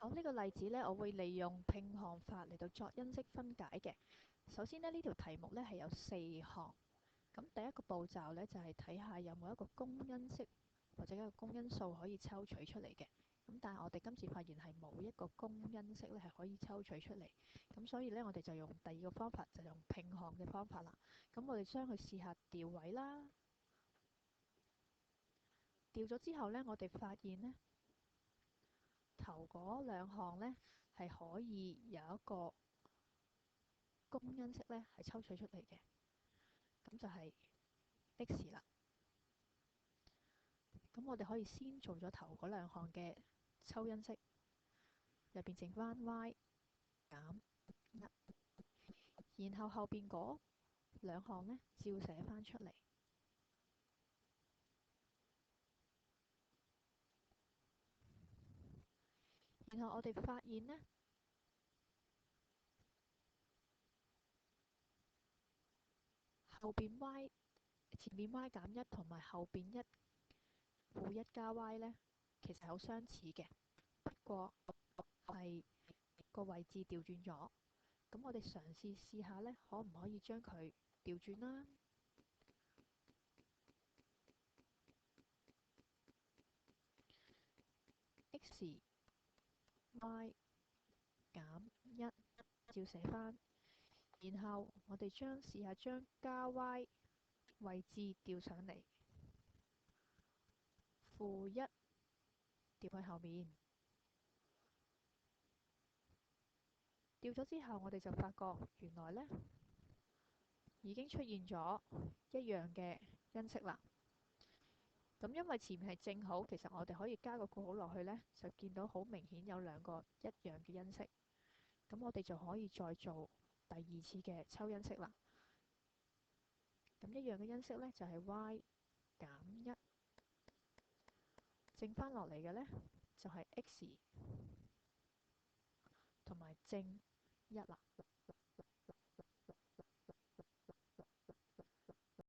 好，呢個例子呢，我會利用拼項法嚟到作因式分解嘅。首先呢，呢條題目呢係有4項。咁第一個步驟呢，就係睇下有冇一個公因式或者一個公因數可以抽取出嚟嘅。咁但係我哋今次發現係冇一個公因式呢係可以抽取出嚟。咁所以呢，我哋就用第二個方法，就用拼項嘅方法啦。咁我哋將佢試下調位啦。調咗之後呢，我哋發現呢，頭嗰兩項呢係可以有一個公因式呢係抽取出嚟嘅。咁就係 x 啦。咁我哋可以先做咗頭嗰兩項嘅抽因式，入邊剩翻 y 減1，然後後邊嗰兩項呢照寫翻出嚟。然後我哋發現呢，後邊 y 前面 y 減1同埋後邊1負1加 y 呢，其實好相似嘅，不過係個位置調轉咗。咁我哋嘗試下呢，可唔可以將佢調轉啦？x y 減1照寫翻，然後我哋試下將加 y 位置調上嚟，-1調去後面。調咗之後，我哋就發覺原來呢已經出現咗一樣嘅因式啦。咁因為前面係正好，其實我哋可以加個括號落去呢，就見到好明顯有兩個一樣嘅因式。咁我哋就可以再做第二次嘅抽因式啦。咁一樣嘅因式呢，就係 y 減1，剩翻落嚟嘅呢，就係 x 同埋正1啦。